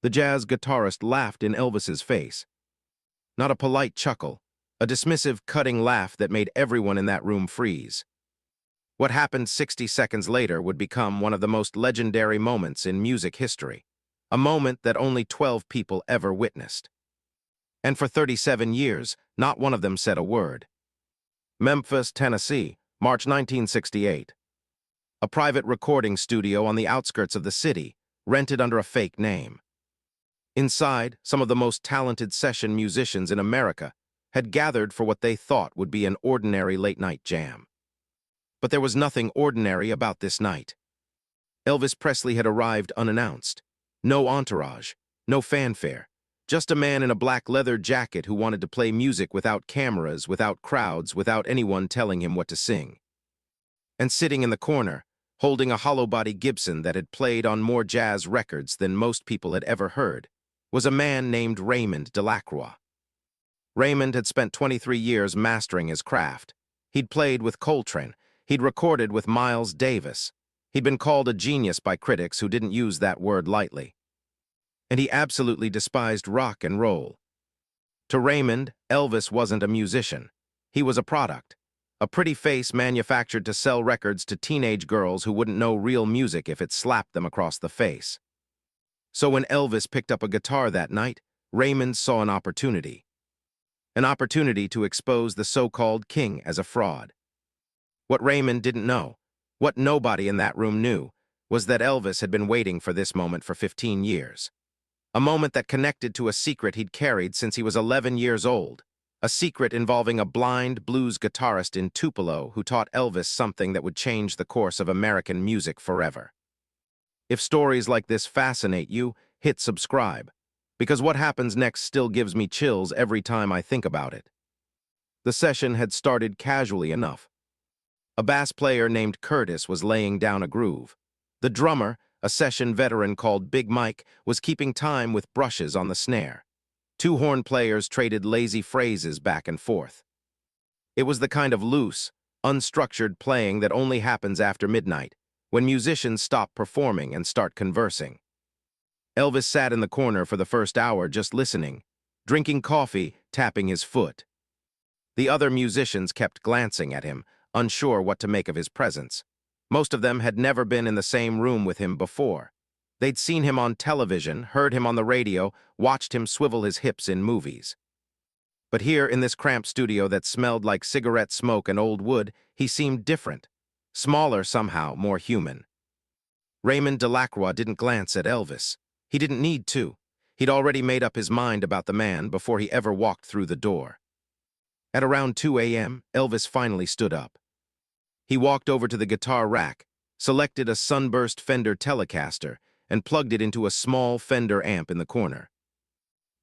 The jazz guitarist laughed in Elvis's face. Not a polite chuckle, a dismissive, cutting laugh that made everyone in that room freeze. What happened 60 seconds later would become one of the most legendary moments in music history, a moment that only 12 people ever witnessed. And for 37 years, not one of them said a word. Memphis, Tennessee, March 1968. A private recording studio on the outskirts of the city, rented under a fake name. Inside, some of the most talented session musicians in America had gathered for what they thought would be an ordinary late-night jam. But there was nothing ordinary about this night. Elvis Presley had arrived unannounced. No entourage, no fanfare, just a man in a black leather jacket who wanted to play music without cameras, without crowds, without anyone telling him what to sing. And sitting in the corner, holding a hollow-body Gibson that had played on more jazz records than most people had ever heard, was a man named Raymond Delacroix. Raymond had spent 23 years mastering his craft. He'd played with Coltrane. He'd recorded with Miles Davis. He'd been called a genius by critics who didn't use that word lightly. And he absolutely despised rock and roll. To Raymond, Elvis wasn't a musician. He was a product. A pretty face manufactured to sell records to teenage girls who wouldn't know real music if it slapped them across the face. So when Elvis picked up a guitar that night, Raymond saw an opportunity. An opportunity to expose the so-called king as a fraud. What Raymond didn't know, what nobody in that room knew, was that Elvis had been waiting for this moment for 15 years. A moment that connected to a secret he'd carried since he was 11 years old. A secret involving a blind blues guitarist in Tupelo who taught Elvis something that would change the course of American music forever. If stories like this fascinate you, hit subscribe, because what happens next still gives me chills every time I think about it. The session had started casually enough. A bass player named Curtis was laying down a groove. The drummer, a session veteran called Big Mike, was keeping time with brushes on the snare. Two horn players traded lazy phrases back and forth. It was the kind of loose, unstructured playing that only happens after midnight, when musicians stop performing and start conversing. Elvis sat in the corner for the first hour just listening, drinking coffee, tapping his foot. The other musicians kept glancing at him, unsure what to make of his presence. Most of them had never been in the same room with him before. They'd seen him on television, heard him on the radio, watched him swivel his hips in movies. But here in this cramped studio that smelled like cigarette smoke and old wood, he seemed different. Smaller somehow, more human. Raymond Delacroix didn't glance at Elvis. He didn't need to. He'd already made up his mind about the man before he ever walked through the door. At around 2 a.m., Elvis finally stood up. He walked over to the guitar rack, selected a sunburst Fender Telecaster, and plugged it into a small Fender amp in the corner.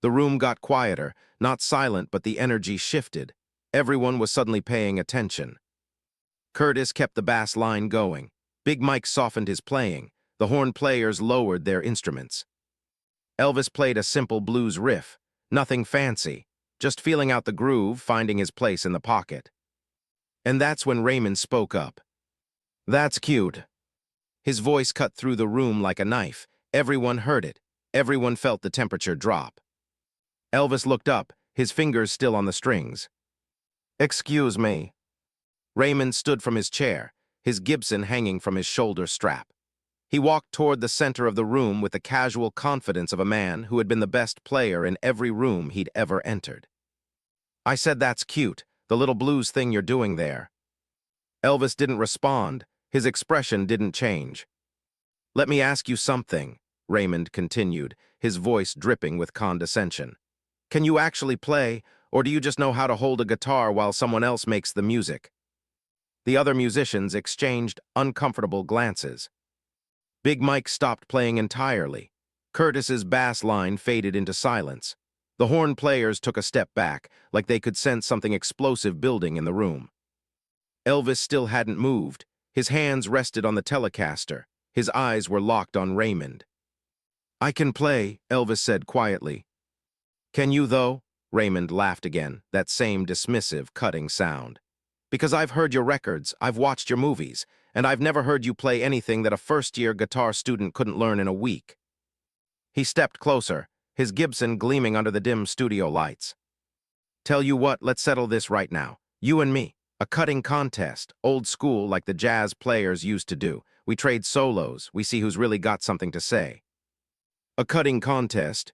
The room got quieter, not silent, but the energy shifted. Everyone was suddenly paying attention. Curtis kept the bass line going. Big Mike softened his playing. The horn players lowered their instruments. Elvis played a simple blues riff, nothing fancy, just feeling out the groove, finding his place in the pocket. And that's when Raymond spoke up. "That's cute." His voice cut through the room like a knife. Everyone heard it. Everyone felt the temperature drop. Elvis looked up, his fingers still on the strings. "Excuse me." Raymond stood from his chair, his Gibson hanging from his shoulder strap. He walked toward the center of the room with the casual confidence of a man who had been the best player in every room he'd ever entered. "I said that's cute, the little blues thing you're doing there." Elvis didn't respond. His expression didn't change. "Let me ask you something," Raymond continued, his voice dripping with condescension. "Can you actually play, or do you just know how to hold a guitar while someone else makes the music?" The other musicians exchanged uncomfortable glances. Big Mike stopped playing entirely. Curtis's bass line faded into silence. The horn players took a step back, like they could sense something explosive building in the room. Elvis still hadn't moved. His hands rested on the Telecaster. His eyes were locked on Raymond. "I can play," Elvis said quietly. "Can you, though?" Raymond laughed again, that same dismissive, cutting sound. "Because I've heard your records, I've watched your movies, and I've never heard you play anything that a first-year guitar student couldn't learn in a week." He stepped closer, his Gibson gleaming under the dim studio lights. "Tell you what, let's settle this right now. You and me. A cutting contest, old school like the jazz players used to do. We trade solos, we see who's really got something to say." A cutting contest.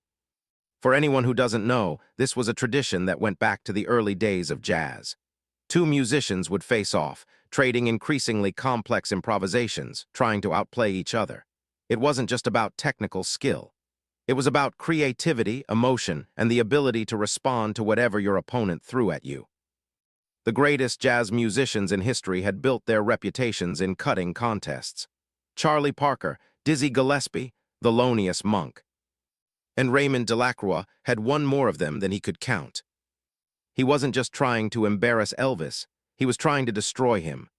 For anyone who doesn't know, this was a tradition that went back to the early days of jazz. Two musicians would face off, trading increasingly complex improvisations, trying to outplay each other. It wasn't just about technical skill. It was about creativity, emotion, and the ability to respond to whatever your opponent threw at you. The greatest jazz musicians in history had built their reputations in cutting contests. Charlie Parker, Dizzy Gillespie, Thelonious Monk. And Raymond Delacroix had won more of them than he could count. He wasn't just trying to embarrass Elvis, he was trying to destroy him.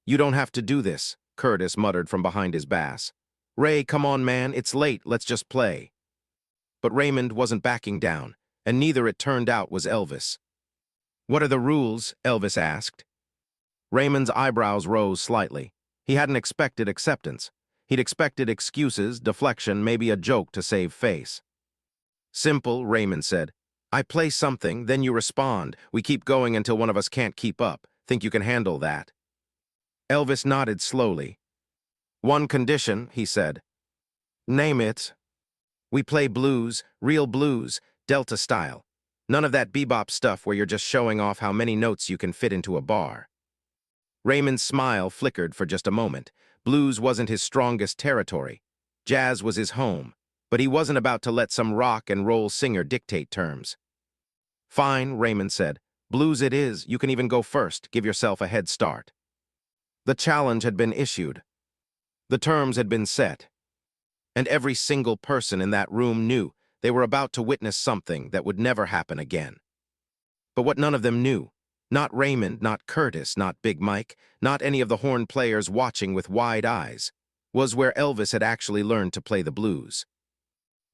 "You don't have to do this," Curtis muttered from behind his bass. "Ray, come on, man, it's late, let's just play." But Raymond wasn't backing down, and neither, it turned out, was Elvis. "What are the rules?" Elvis asked. Raymond's eyebrows rose slightly. He hadn't expected acceptance. He'd expected excuses, deflection, maybe a joke to save face. "Simple," Raymond said. "I play something, then you respond. We keep going until one of us can't keep up. Think you can handle that?" Elvis nodded slowly. "One condition," he said. "Name it." "We play blues, real blues, Delta style. None of that bebop stuff where you're just showing off how many notes you can fit into a bar." Raymond's smile flickered for just a moment. Blues wasn't his strongest territory. Jazz was his home, but he wasn't about to let some rock and roll singer dictate terms. "Fine," Raymond said. "Blues it is. You can even go first. Give yourself a head start." The challenge had been issued. The terms had been set. And every single person in that room knew they were about to witness something that would never happen again. But what none of them knew, not Raymond, not Curtis, not Big Mike, not any of the horn players watching with wide eyes, was where Elvis had actually learned to play the blues.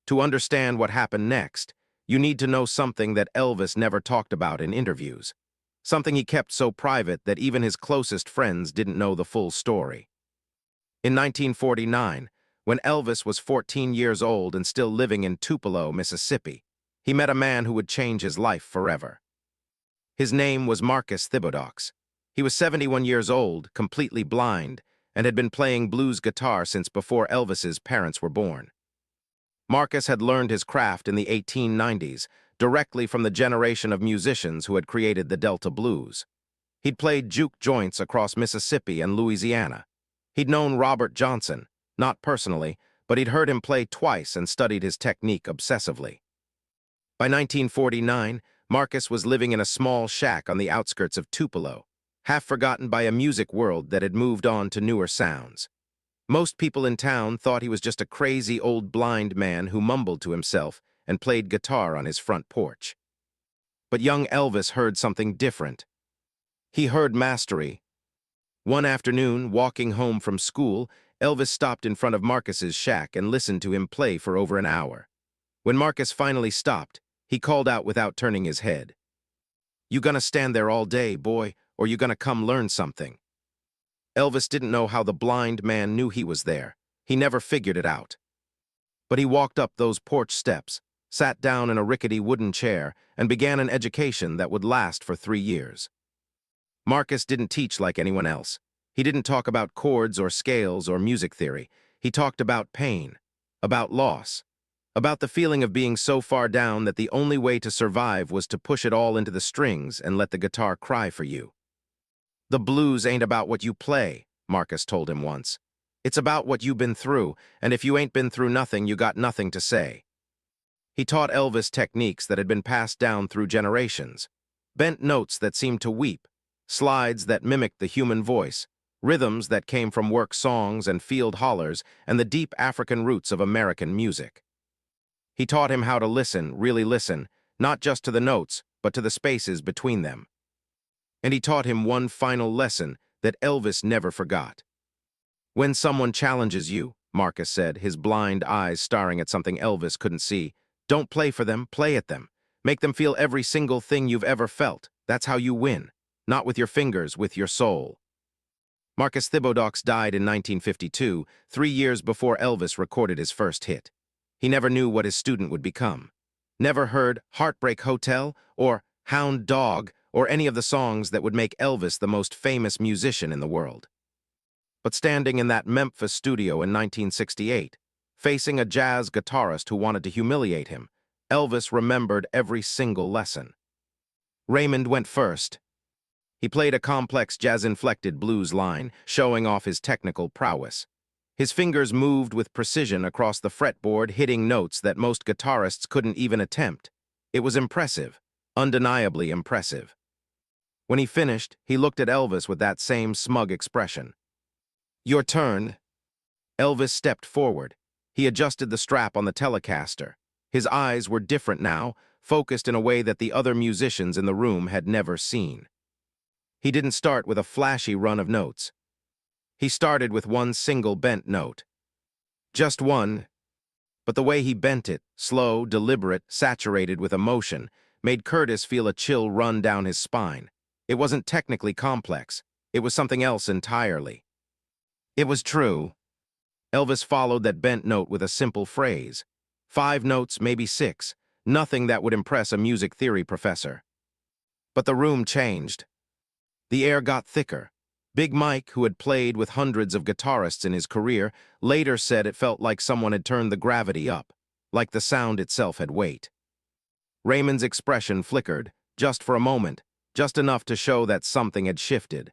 To understand what happened next, you need to know something that Elvis never talked about in interviews, something he kept so private that even his closest friends didn't know the full story. In 1949, when Elvis was 14 years old and still living in Tupelo, Mississippi, he met a man who would change his life forever. His name was Marcus Thibodeaux. He was 71 years old, completely blind, and had been playing blues guitar since before Elvis's parents were born. Marcus had learned his craft in the 1890s, directly from the generation of musicians who had created the Delta blues. He'd played juke joints across Mississippi and Louisiana. He'd known Robert Johnson, not personally, but he'd heard him play twice and studied his technique obsessively. By 1949, Marcus was living in a small shack on the outskirts of Tupelo, half forgotten by a music world that had moved on to newer sounds. Most people in town thought he was just a crazy old blind man who mumbled to himself and played guitar on his front porch. But young Elvis heard something different. He heard mastery. One afternoon, walking home from school, Elvis stopped in front of Marcus's shack and listened to him play for over an hour. When Marcus finally stopped, he called out without turning his head, "You gonna stand there all day, boy, or you gonna come learn something?" Elvis didn't know how the blind man knew he was there. He never figured it out. But he walked up those porch steps, sat down in a rickety wooden chair, and began an education that would last for 3 years. Marcus didn't teach like anyone else. He didn't talk about chords or scales or music theory. He talked about pain, about loss, about the feeling of being so far down that the only way to survive was to push it all into the strings and let the guitar cry for you. "The blues ain't about what you play," Marcus told him once. "It's about what you've been through, and if you ain't been through nothing, you got nothing to say." He taught Elvis techniques that had been passed down through generations, bent notes that seemed to weep, slides that mimicked the human voice, rhythms that came from work songs and field hollers, and the deep African roots of American music. He taught him how to listen, really listen, not just to the notes, but to the spaces between them. And he taught him one final lesson that Elvis never forgot. "When someone challenges you," Marcus said, his blind eyes staring at something Elvis couldn't see, "don't play for them, play at them. Make them feel every single thing you've ever felt. That's how you win. Not with your fingers, with your soul." Marcus Thibodeaux died in 1952, 3 years before Elvis recorded his first hit. He never knew what his student would become. Never heard Heartbreak Hotel or Hound Dog or any of the songs that would make Elvis the most famous musician in the world. But standing in that Memphis studio in 1968, facing a jazz guitarist who wanted to humiliate him, Elvis remembered every single lesson. Raymond went first. He played a complex jazz-inflected blues line, showing off his technical prowess. His fingers moved with precision across the fretboard, hitting notes that most guitarists couldn't even attempt. It was impressive, undeniably impressive. When he finished, he looked at Elvis with that same smug expression. "Your turn." Elvis stepped forward. He adjusted the strap on the Telecaster. His eyes were different now, focused in a way that the other musicians in the room had never seen. He didn't start with a flashy run of notes. He started with one single bent note. Just one. But the way he bent it, slow, deliberate, saturated with emotion, made Curtis feel a chill run down his spine. It wasn't technically complex. It was something else entirely. It was true. Elvis followed that bent note with a simple phrase. 5 notes, maybe 6. Nothing that would impress a music theory professor. But the room changed. The air got thicker. Big Mike, who had played with hundreds of guitarists in his career, later said it felt like someone had turned the gravity up, like the sound itself had weight. Raymond's expression flickered, just for a moment, just enough to show that something had shifted.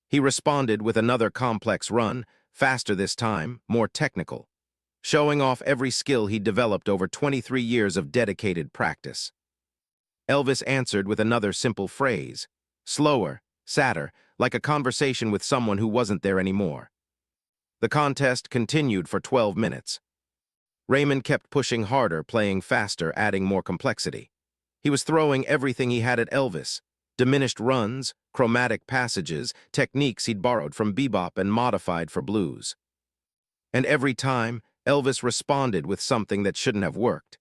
He responded with another complex run, faster this time, more technical, showing off every skill he'd developed over 23 years of dedicated practice. Elvis answered with another simple phrase, slower, sadder, like a conversation with someone who wasn't there anymore. The contest continued for 12 minutes. Raymond kept pushing harder, playing faster, adding more complexity. He was throwing everything he had at Elvis, diminished runs, chromatic passages, techniques he'd borrowed from bebop and modified for blues. And every time, Elvis responded with something that shouldn't have worked.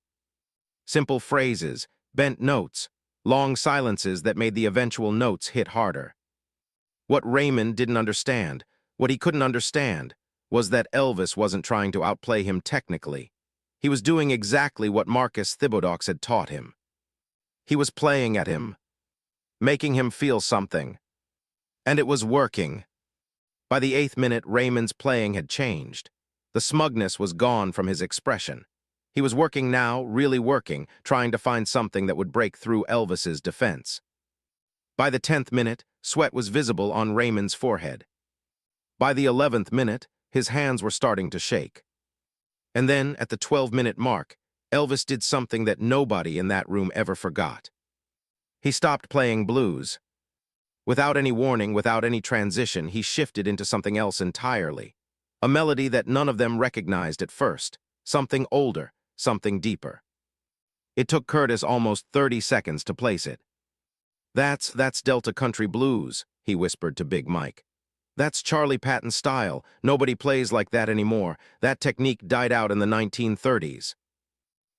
Simple phrases, bent notes, long silences that made the eventual notes hit harder. What Raymond didn't understand, what he couldn't understand, was that Elvis wasn't trying to outplay him technically. He was doing exactly what Marcus Thibodeaux had taught him. He was playing at him, making him feel something. And it was working. By the 8th minute, Raymond's playing had changed. The smugness was gone from his expression. He was working now, really working, trying to find something that would break through Elvis's defense. By the 10th minute, sweat was visible on Raymond's forehead. By the 11th minute, his hands were starting to shake. And then, at the 12-minute mark, Elvis did something that nobody in that room ever forgot. He stopped playing blues. Without any warning, without any transition, he shifted into something else entirely. A melody that none of them recognized at first. Something older, something deeper. It took Curtis almost 30 seconds to place it. That's Delta Country Blues," he whispered to Big Mike. "That's Charlie Patton style. Nobody plays like that anymore. That technique died out in the 1930s.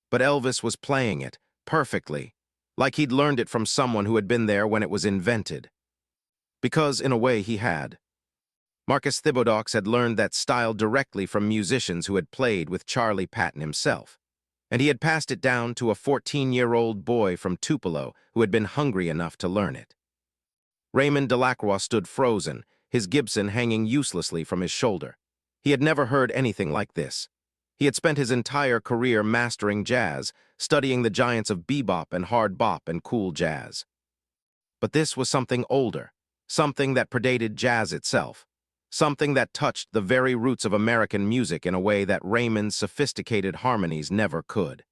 But Elvis was playing it, perfectly, like he'd learned it from someone who had been there when it was invented. Because, in a way, he had. Marcus Thibodeaux had learned that style directly from musicians who had played with Charlie Patton himself. And he had passed it down to a 14-year-old boy from Tupelo who had been hungry enough to learn it. Raymond Delacroix stood frozen, his Gibson hanging uselessly from his shoulder. He had never heard anything like this. He had spent his entire career mastering jazz, studying the giants of bebop and hard bop and cool jazz. But this was something older, something that predated jazz itself, something that touched the very roots of American music in a way that Raymond's sophisticated harmonies never could.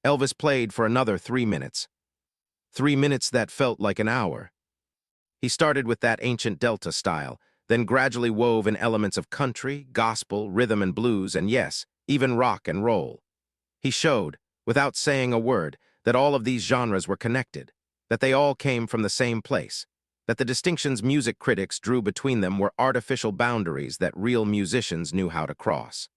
Elvis played for another 3 minutes. 3 minutes that felt like an hour. He started with that ancient Delta style, then gradually wove in elements of country, gospel, rhythm and blues, and yes, even rock and roll. He showed, without saying a word, that all of these genres were connected, that they all came from the same place, that the distinctions music critics drew between them were artificial boundaries that real musicians knew how to cross.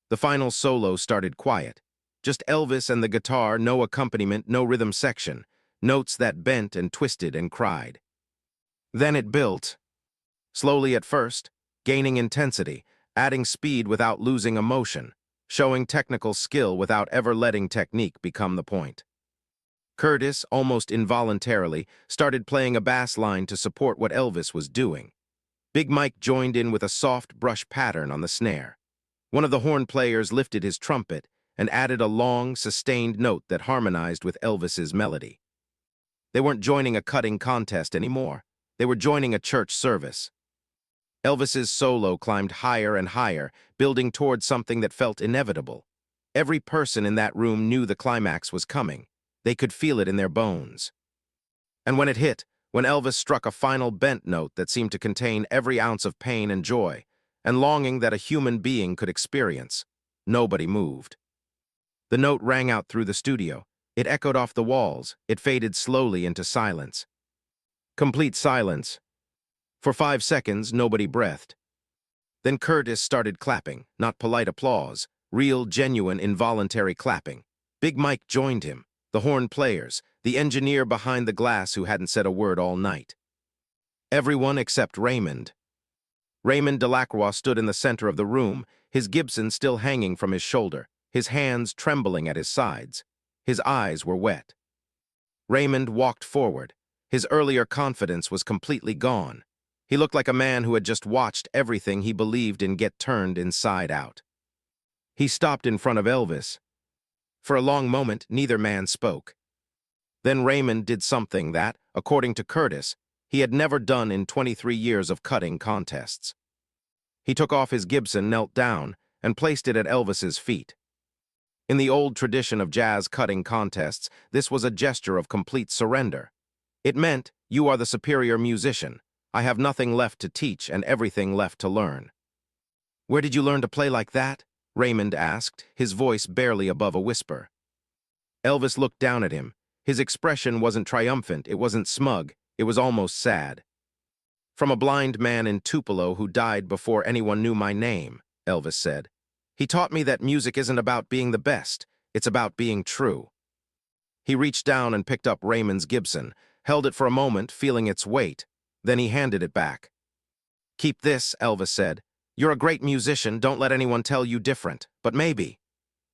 The final solo started quiet. Just Elvis and the guitar, no accompaniment, no rhythm section, notes that bent and twisted and cried. Then it built. Slowly at first, gaining intensity, adding speed without losing emotion. showing technical skill without ever letting technique become the point. Curtis, almost involuntarily, started playing a bass line to support what Elvis was doing. Big Mike joined in with a soft brush pattern on the snare. One of the horn players lifted his trumpet and added a long, sustained note that harmonized with Elvis's melody. They weren't joining a cutting contest anymore. They were joining a church service. Elvis's solo climbed higher and higher, building towards something that felt inevitable. Every person in that room knew the climax was coming. They could feel it in their bones. And when it hit, when Elvis struck a final bent note that seemed to contain every ounce of pain and joy, and longing that a human being could experience, nobody moved. The note rang out through the studio. It echoed off the walls. It faded slowly into silence. Complete silence. For 5 seconds, nobody breathed. Then Curtis started clapping, not polite applause, real, genuine, involuntary clapping. Big Mike joined him, the horn players, the engineer behind the glass who hadn't said a word all night. Everyone except Raymond. Raymond Delacroix stood in the center of the room, his Gibson still hanging from his shoulder, his hands trembling at his sides. His eyes were wet. Raymond walked forward. His earlier confidence was completely gone. He looked like a man who had just watched everything he believed in get turned inside out. He stopped in front of Elvis. For a long moment, neither man spoke. Then Raymond did something that, according to Curtis, he had never done in 23 years of cutting contests. He took off his Gibson, knelt down, and placed it at Elvis's feet. In the old tradition of jazz cutting contests, this was a gesture of complete surrender. It meant, you are the superior musician. I have nothing left to teach and everything left to learn. Where did you learn to play like that? Raymond asked, his voice barely above a whisper. Elvis looked down at him. His expression wasn't triumphant, it wasn't smug, it was almost sad. From a blind man in Tupelo who died before anyone knew my name, Elvis said. He taught me that music isn't about being the best, it's about being true. He reached down and picked up Raymond's Gibson, held it for a moment, feeling its weight. Then he handed it back. Keep this, Elvis said. You're a great musician, don't let anyone tell you different. But maybe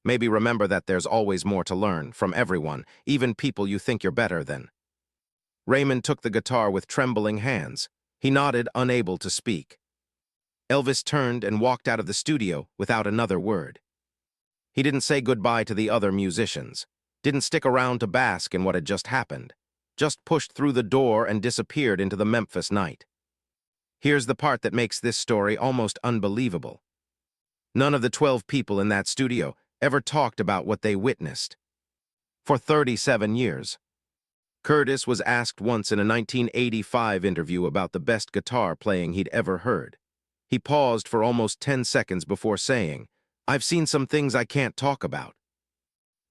remember that there's always more to learn, from everyone, even people you think you're better than. Raymond took the guitar with trembling hands. He nodded, unable to speak. Elvis turned and walked out of the studio without another word. He didn't say goodbye to the other musicians, didn't stick around to bask in what had just happened, just pushed through the door and disappeared into the Memphis night. Here's the part that makes this story almost unbelievable. None of the 12 people in that studio ever talked about what they witnessed. For 37 years. Curtis was asked once in a 1985 interview about the best guitar playing he'd ever heard. He paused for almost 10 seconds before saying, I've seen some things I can't talk about.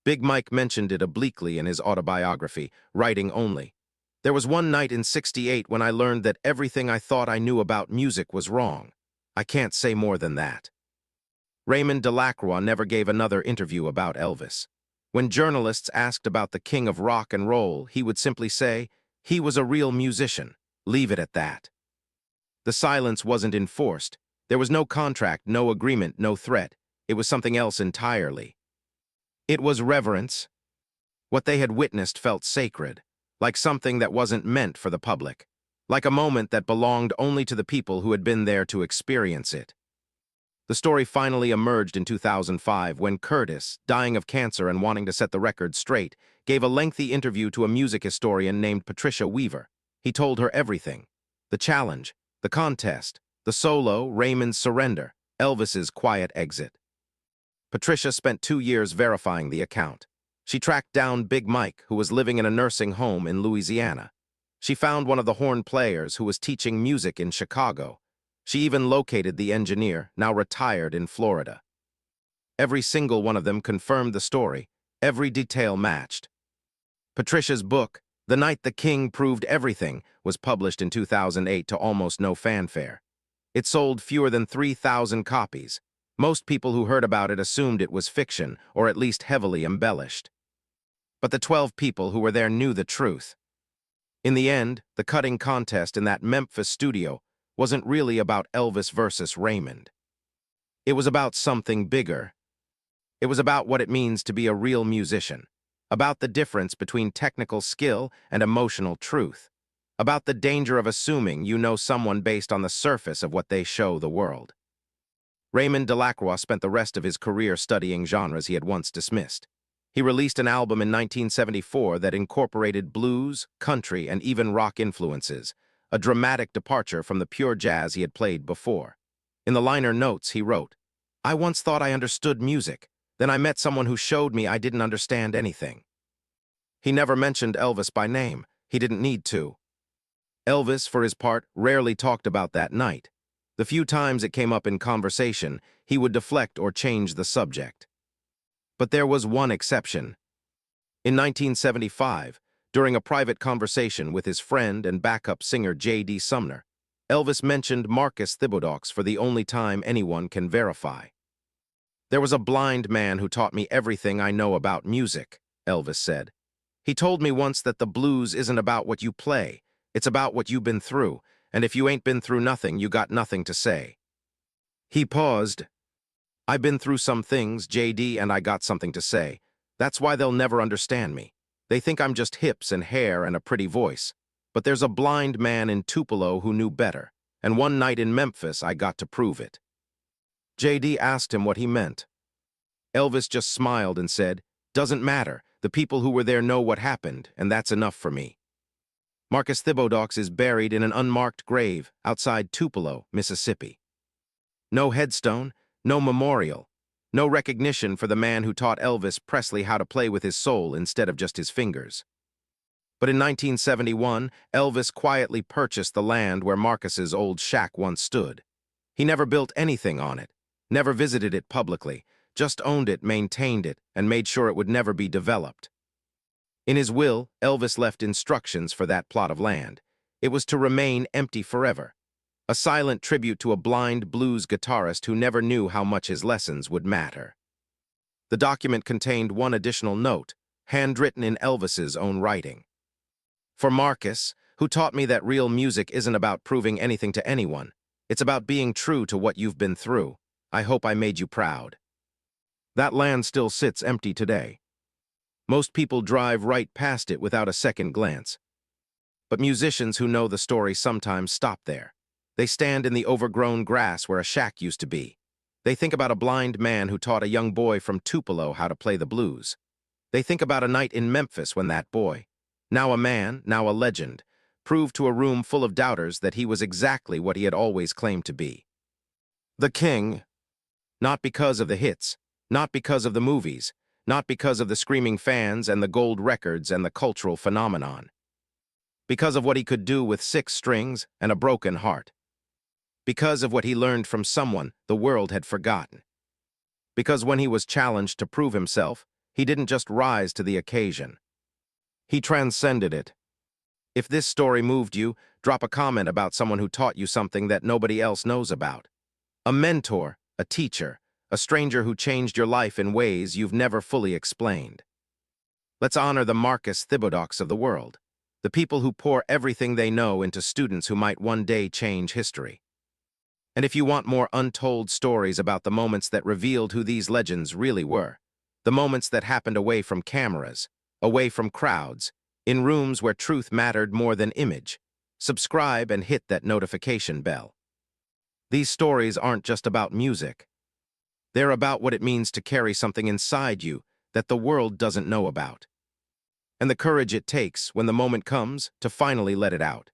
Big Mike mentioned it obliquely in his autobiography, writing only. There was one night in '68 when I learned that everything I thought I knew about music was wrong. I can't say more than that. Raymond Delacroix never gave another interview about Elvis. When journalists asked about the king of rock and roll, he would simply say, he was a real musician. Leave it at that. The silence wasn't enforced. There was no contract, no agreement, no threat. It was something else entirely. It was reverence. What they had witnessed felt sacred, like something that wasn't meant for the public, like a moment that belonged only to the people who had been there to experience it. The story finally emerged in 2005 when Curtis, dying of cancer and wanting to set the record straight, gave a lengthy interview to a music historian named Patricia Weaver. He told her everything. The challenge, the contest, the solo, Raymond's surrender, Elvis's quiet exit. Patricia spent 2 years verifying the account. She tracked down Big Mike, who was living in a nursing home in Louisiana. She found one of the horn players who was teaching music in Chicago. She even located the engineer, now retired in Florida. Every single one of them confirmed the story. Every detail matched. Patricia's book, The Night the King Proved Everything, was published in 2008 to almost no fanfare. It sold fewer than 3,000 copies. Most people who heard about it assumed it was fiction, or at least heavily embellished. But the 12 people who were there knew the truth. In the end, the cutting contest in that Memphis studio wasn't really about Elvis versus Raymond. It was about something bigger. It was about what it means to be a real musician, about the difference between technical skill and emotional truth, about the danger of assuming you know someone based on the surface of what they show the world. Raymond Delacroix spent the rest of his career studying genres he had once dismissed. He released an album in 1974 that incorporated blues, country, and even rock influences, a dramatic departure from the pure jazz he had played before. In the liner notes, he wrote, "I once thought I understood music. Then I met someone who showed me I didn't understand anything." He never mentioned Elvis by name. He didn't need to. Elvis, for his part, rarely talked about that night. The few times it came up in conversation, he would deflect or change the subject. But there was one exception. In 1975, during a private conversation with his friend and backup singer J.D. Sumner, Elvis mentioned Marcus Thibodeaux for the only time anyone can verify. "There was a blind man who taught me everything I know about music," Elvis said. "He told me once that the blues isn't about what you play, it's about what you've been through, and if you ain't been through nothing, you got nothing to say." He paused. "I've been through some things, JD, and I got something to say. That's why they'll never understand me. They think I'm just hips and hair and a pretty voice. But there's a blind man in Tupelo who knew better, and one night in Memphis I got to prove it." JD asked him what he meant. Elvis just smiled and said, "Doesn't matter. The people who were there know what happened, and that's enough for me." Marcus Thibodeaux is buried in an unmarked grave outside Tupelo, Mississippi. No headstone, no memorial, no recognition for the man who taught Elvis Presley how to play with his soul instead of just his fingers. But in 1971, Elvis quietly purchased the land where Marcus's old shack once stood. He never built anything on it, never visited it publicly, just owned it, maintained it, and made sure it would never be developed. In his will, Elvis left instructions for that plot of land. It was to remain empty forever, a silent tribute to a blind blues guitarist who never knew how much his lessons would matter. The document contained one additional note, handwritten in Elvis's own writing. "For Marcus, who taught me that real music isn't about proving anything to anyone. It's about being true to what you've been through. I hope I made you proud." That land still sits empty today. Most people drive right past it without a second glance. But musicians who know the story sometimes stop there. They stand in the overgrown grass where a shack used to be. They think about a blind man who taught a young boy from Tupelo how to play the blues. They think about a night in Memphis when that boy, now a man, now a legend, proved to a room full of doubters that he was exactly what he had always claimed to be. The king, not because of the hits, not because of the movies, not because of the screaming fans and the gold records and the cultural phenomenon. Because of what he could do with 6 strings and a broken heart. Because of what he learned from someone the world had forgotten. Because when he was challenged to prove himself, he didn't just rise to the occasion. He transcended it. If this story moved you, drop a comment about someone who taught you something that nobody else knows about. A mentor, a teacher, a stranger who changed your life in ways you've never fully explained. Let's honor the Marcus Thibodeaux of the world, the people who pour everything they know into students who might one day change history. And if you want more untold stories about the moments that revealed who these legends really were, the moments that happened away from cameras, away from crowds, in rooms where truth mattered more than image, subscribe and hit that notification bell. These stories aren't just about music. They're about what it means to carry something inside you that the world doesn't know about, and the courage it takes when the moment comes to finally let it out.